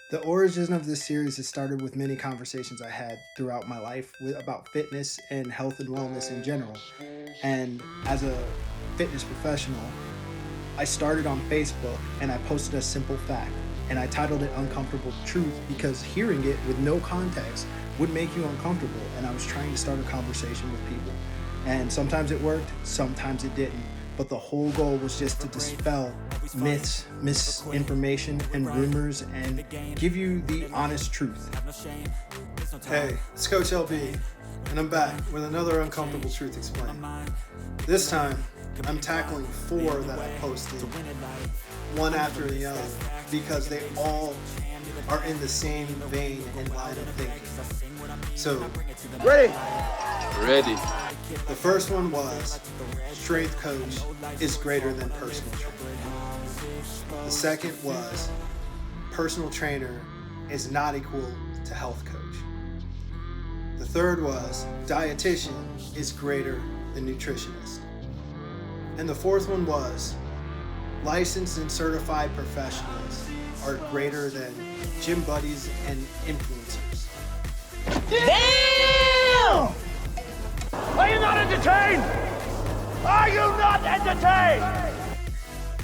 The origin of this series has started with many conversations I had throughout my life about fitness and health and wellness in general. And as a fitness professional, I started on Facebook and I posted a simple fact. And I titled it Uncomfortable Truth because hearing it with no context would make you uncomfortable. And I was trying to start a conversation with people. And sometimes it worked, sometimes it didn't. But the whole goal was just to dispel myths, misinformation, and rumors and give you the honest truth. Hey, it's Coach LB, and I'm back with another Uncomfortable Truth Explained. This time, I'm tackling 4 that I posted, one after the other, because they all are in the same vein and line of thinking. So, Ready? The first one was, strength coach is greater than personal trainer. The second was, personal trainer is not equal to health coach. The third was, dietitian is greater than nutritionist. And the fourth one was, licensed and certified professionals are greater than gym buddies and influencers. Damn! Are you not entertained? Are you not entertained?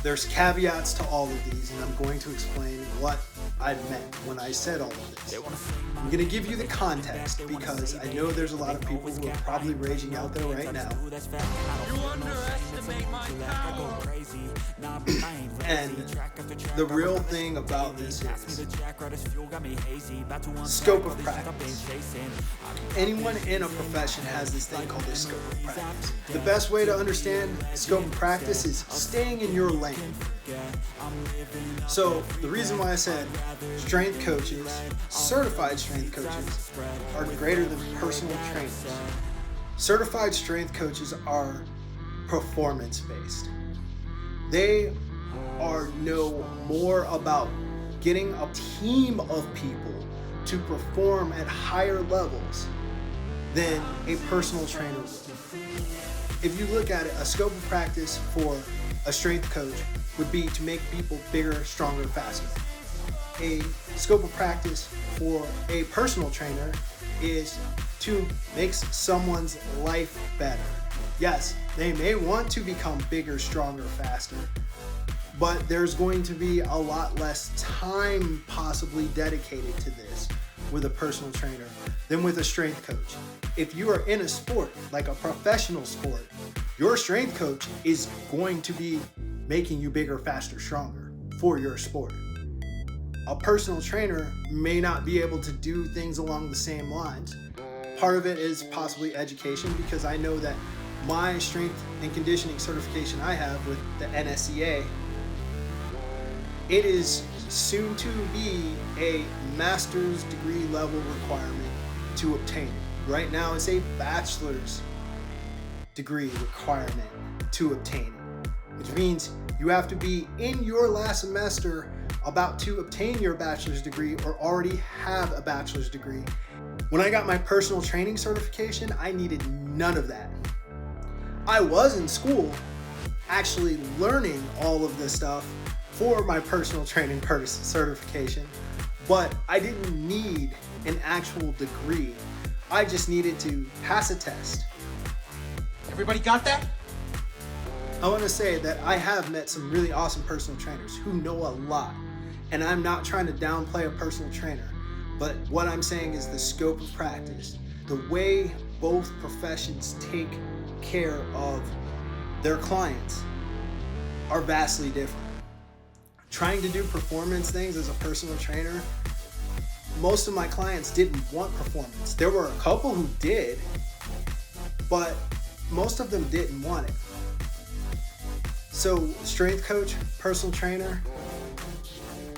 There's caveats to all of these, and I'm going to explain what I meant when I said all of this. I'm going to give you the context because I know there's a lot of people who are probably raging out there right now. And the real thing about this is scope of practice. Anyone in a profession has this thing called a scope of practice. The best way to understand scope of practice is staying in your lane. So the reason why I said strength coaches, certified strength coaches, are greater than personal trainers. Certified strength coaches are performance-based. They know more about getting a team of people to perform at higher levels than a personal trainer would. If you look at it, a scope of practice for a strength coach would be to make people bigger, stronger, faster. A scope of practice for a personal trainer is to make someone's life better. Yes, they may want to become bigger, stronger, faster, but there's going to be a lot less time possibly dedicated to this with a personal trainer than with a strength coach. If you are in a sport, like a professional sport, your strength coach is going to be making you bigger, faster, stronger for your sport. A personal trainer may not be able to do things along the same lines. Part of it is possibly education, because I know that my strength and conditioning certification I have with the NSCA, it is soon to be a master's degree level requirement to obtain it. Right now it's a bachelor's degree requirement to obtain it, which means you have to be in your last semester about to obtain your bachelor's degree or already have a bachelor's degree. When I got my personal training certification, I needed none of that. I was in school actually learning all of this stuff for my personal training certification, but I didn't need an actual degree. I just needed to pass a test. Everybody got that? I want to say that I have met some really awesome personal trainers who know a lot, and I'm not trying to downplay a personal trainer, but what I'm saying is the scope of practice, the way both professions take care of their clients are vastly different. Trying to do performance things as a personal trainer, most of my clients didn't want performance. There were a couple who did, but most of them didn't want it. So, strength coach, personal trainer.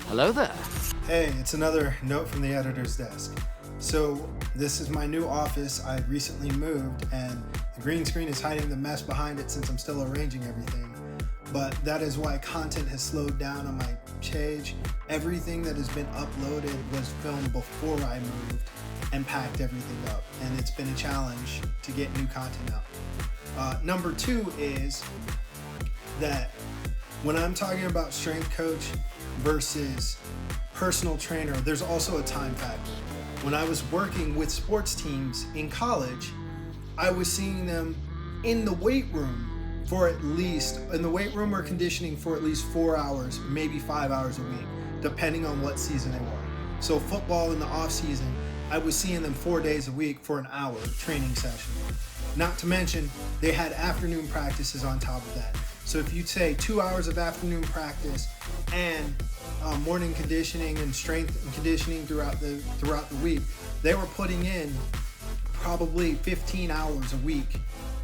Hello there. Hey, it's another note from the editor's desk. So, this is my new office. I recently moved, and the green screen is hiding the mess behind it since I'm still arranging everything. But that is why content has slowed down on my page. Everything that has been uploaded was filmed before I moved and packed everything up. And it's been a challenge to get new content out. Number 2 is that when I'm talking about strength coach versus personal trainer, there's also a time factor. When I was working with sports teams in college, I was seeing them in the weight room or conditioning for at least 4 hours, maybe 5 hours a week, depending on what season they were. So football in the off season, I was seeing them 4 days a week for an hour training session. Not to mention, they had afternoon practices on top of that. So if you'd say 2 hours of afternoon practice and morning conditioning and strength and conditioning throughout the week, they were putting in probably 15 hours a week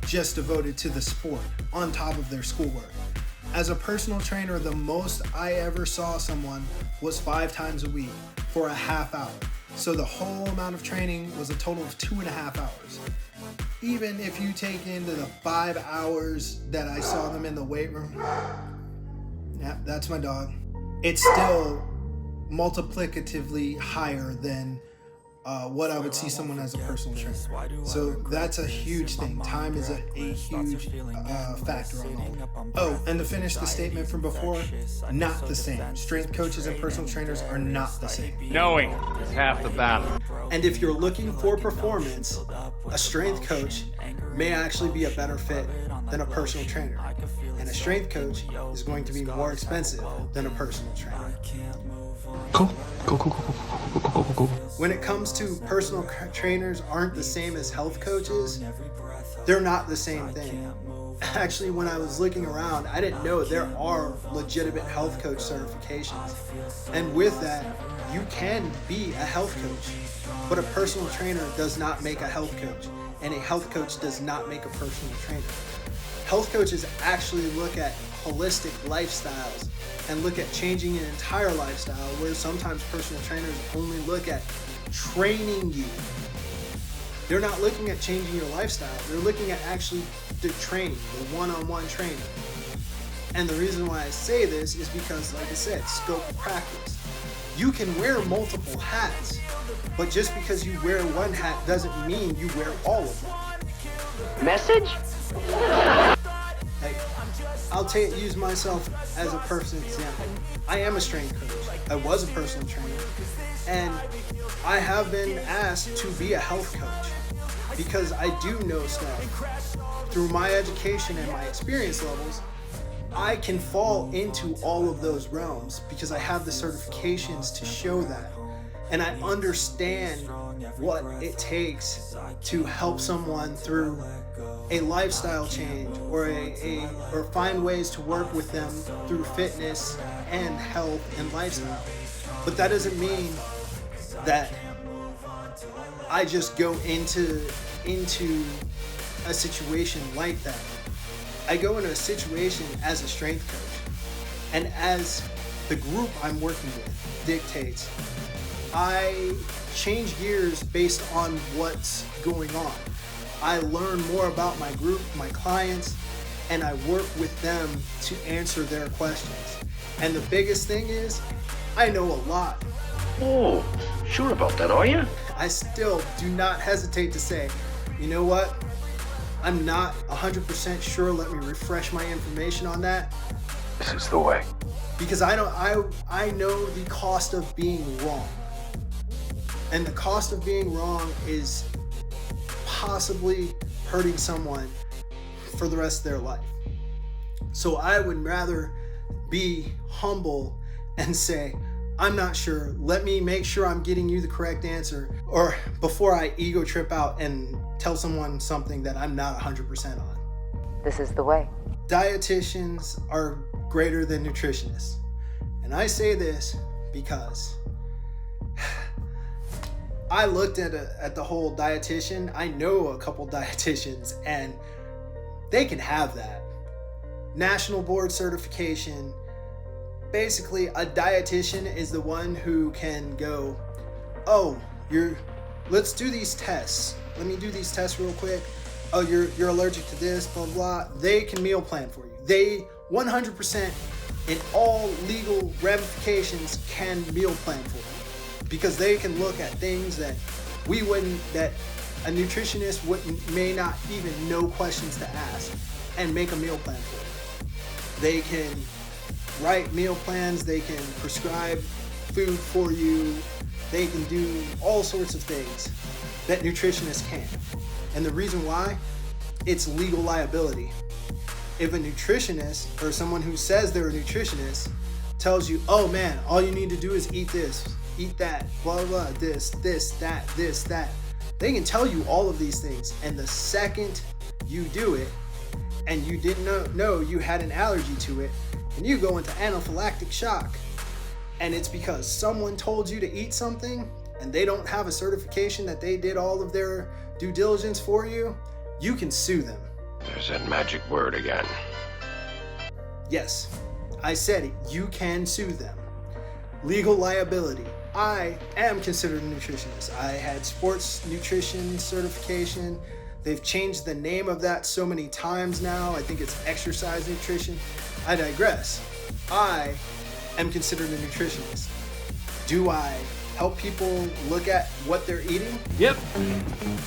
just devoted to the sport on top of their schoolwork. As a personal trainer, the most I ever saw someone was 5 times a week for a half hour. So the whole amount of training was a total of 2.5 hours. Even if you take into the 5 hours that I saw them in the weight room, yeah, that's my dog. It's still multiplicatively higher than what I would see someone as a personal trainer. So that's a huge thing. Time is a huge factor on all. Oh, and to finish the statement from before, not the same. Strength coaches and personal trainers are not the same. Knowing is half the battle. And if you're looking for performance, a strength coach may actually be a better fit than a personal trainer. And a strength coach is going to be more expensive than a personal trainer. Cool. When it comes to personal trainers aren't the same as health coaches, they're not the same thing. Actually, when I was looking around, I didn't know there are legitimate health coach certifications. And with that, you can be a health coach, but a personal trainer does not make a health coach, and a health coach does not make a personal trainer. Health coaches actually look at holistic lifestyles and look at changing an entire lifestyle, where sometimes personal trainers only look at training you. They're not looking at changing your lifestyle. They're looking at actually the training, the one-on-one training. And the reason why I say this is because, like I said, scope of practice. You can wear multiple hats, but just because you wear one hat doesn't mean you wear all of them. Message? Like, I'll use myself as a personal example. I am a strength coach. I was a personal trainer. And I have been asked to be a health coach because I do know stuff. Through my education and my experience levels, I can fall into all of those realms because I have the certifications to show that. And I understand what it takes to help someone through a lifestyle change or find ways to work with them through fitness and health and lifestyle. But that doesn't mean that I just go into a situation like that. I go into a situation as a strength coach, and as the group I'm working with dictates, I change gears based on what's going on. I learn more about my group, my clients, and I work with them to answer their questions. And the biggest thing is, I know a lot. Oh, sure about that, are you? I still do not hesitate to say, you know what? I'm not 100% sure. Let me refresh my information on that. This is the way. Because I know the cost of being wrong. And the cost of being wrong is possibly hurting someone for the rest of their life. So I would rather be humble and say, I'm not sure. Let me make sure I'm getting you the correct answer, or before I ego trip out and tell someone something that I'm not 100% on. This is the way. Dietitians are greater than nutritionists. And I say this because I looked at the whole dietitian. I know a couple dietitians, and they can have that. National board certification. Basically, a dietitian is the one who can go, oh, let's do these tests. Let me do these tests real quick. Oh, you're allergic to this, blah, blah. They can meal plan for you. They 100% in all legal ramifications can meal plan for you, because they can look at things that that a nutritionist may not even know questions to ask, and make a meal plan for you. They can write meal plans, they can prescribe food for you. They can do all sorts of things that nutritionists can't. And the reason why, it's legal liability. If a nutritionist or someone who says they're a nutritionist tells you, oh man, all you need to do is eat this, eat that, blah, blah, blah, this, that. They can tell you all of these things. And the second you do it and you didn't know you had an allergy to it, and you go into anaphylactic shock, and it's because someone told you to eat something and they don't have a certification that they did all of their due diligence for you, you can sue them. There's that magic word again. Yes, I said it. You can sue them. Legal liability. I am considered a nutritionist. I had sports nutrition certification. They've changed the name of that so many times now. I think it's exercise nutrition. I digress. I am considered a nutritionist. Do I help people look at what they're eating? Yep.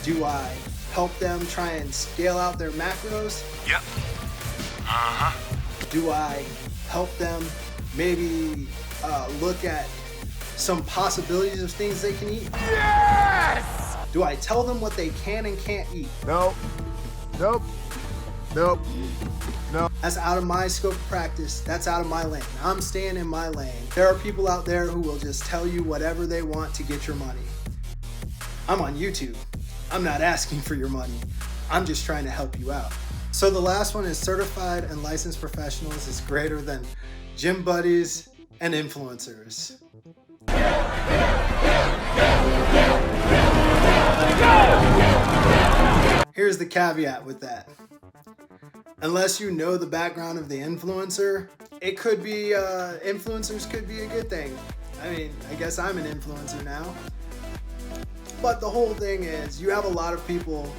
Do I help them try and scale out their macros? Yep. Do I help them maybe look at some possibilities of things they can eat? Yes! Do I tell them what they can and can't eat? Nope. That's out of my scope of practice. That's out of my lane. I'm staying in my lane. There are people out there who will just tell you whatever they want to get your money. I'm on YouTube. I'm not asking for your money. I'm just trying to help you out. So the last one is certified and licensed professionals is greater than gym buddies and influencers. Here's the caveat with that. Unless you know the background of the influencer, it could be, influencers could be a good thing. I mean, I guess I'm an influencer now. But the whole thing is, you have a lot of people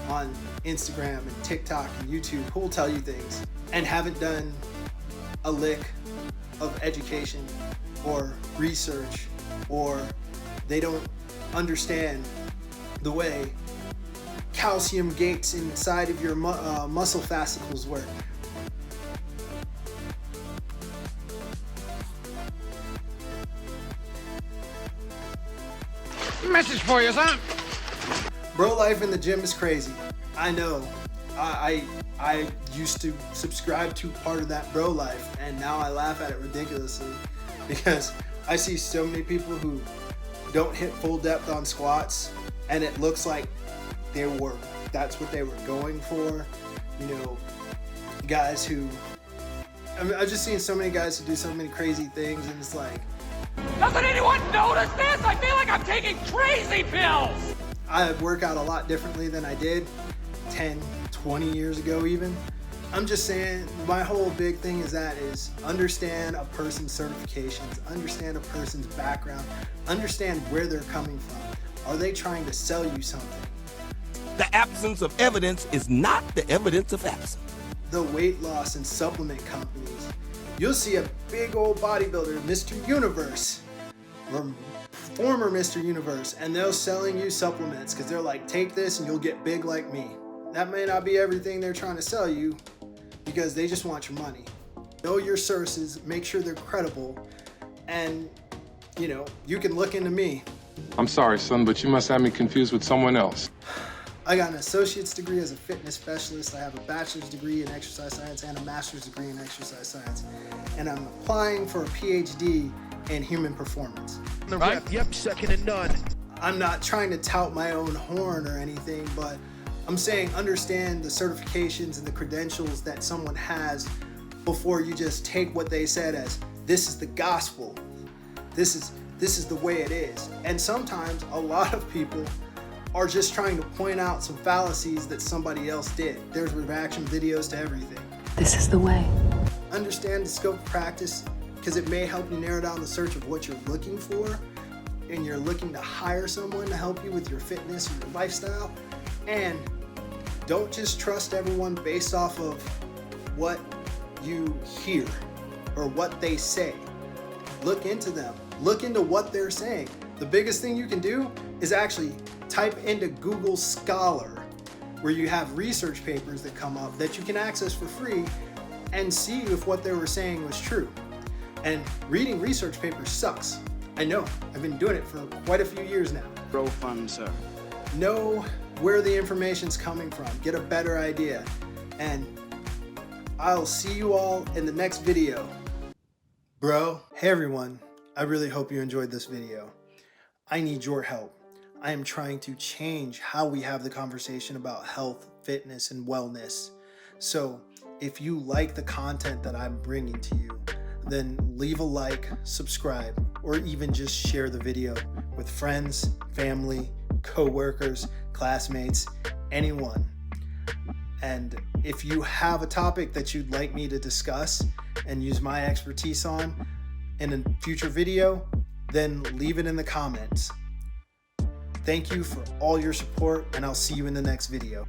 on Instagram and TikTok and YouTube who will tell you things and haven't done a lick of education or research, or they don't understand the way calcium gates inside of your muscle fascicles work. Message for you, son. Bro life in the gym is crazy. I know. I used to subscribe to part of that bro life, and now I laugh at it ridiculously because I see so many people who don't hit full depth on squats, and it looks like that's what they were going for. You know, guys who, I've just seen so many guys who do so many crazy things, and it's like, Doesn't anyone notice this? I feel like I'm taking crazy pills. I work out a lot differently than I did 10, 20 years ago even. I'm just saying, my whole big thing is understand a person's certifications, understand a person's background, understand where they're coming from. Are they trying to sell you something? The absence of evidence is not the evidence of absence. The weight loss and supplement companies, you'll see a big old bodybuilder, Mr. Universe, or former Mr. Universe, and they're selling you supplements because they're like, take this and you'll get big like me. That may not be everything they're trying to sell you because they just want your money. Know your sources, make sure they're credible, and you can look into me. I'm sorry, son, but you must have me confused with someone else. I got an associate's degree as a fitness specialist. I have a bachelor's degree in exercise science and a master's degree in exercise science. And I'm applying for a PhD in human performance. Right? Yep, second and none. I'm not trying to tout my own horn or anything, but I'm saying understand the certifications and the credentials that someone has before you just take what they said as, this is the gospel. This is the way it is. And sometimes a lot of people are just trying to point out some fallacies that somebody else did. There's reaction videos to everything. This is the way. Understand the scope of practice because it may help you narrow down the search of what you're looking for, and you're looking to hire someone to help you with your fitness or your lifestyle. And don't just trust everyone based off of what you hear or what they say. Look into them. Look into what they're saying. The biggest thing you can do is actually type into Google Scholar, where you have research papers that come up that you can access for free and see if what they were saying was true. And reading research papers sucks. I know, I've been doing it for quite a few years now. Grow fun, sir. Know where the information's coming from, get a better idea, and I'll see you all in the next video. Bro, hey everyone, I really hope you enjoyed this video. I need your help. I am trying to change how we have the conversation about health, fitness, and wellness. So if you like the content that I'm bringing to you, then leave a like, subscribe, or even just share the video with friends, family, co-workers, classmates, anyone. And if you have a topic that you'd like me to discuss and use my expertise on in a future video, then leave it in the comments. Thank you for all your support, and I'll see you in the next video.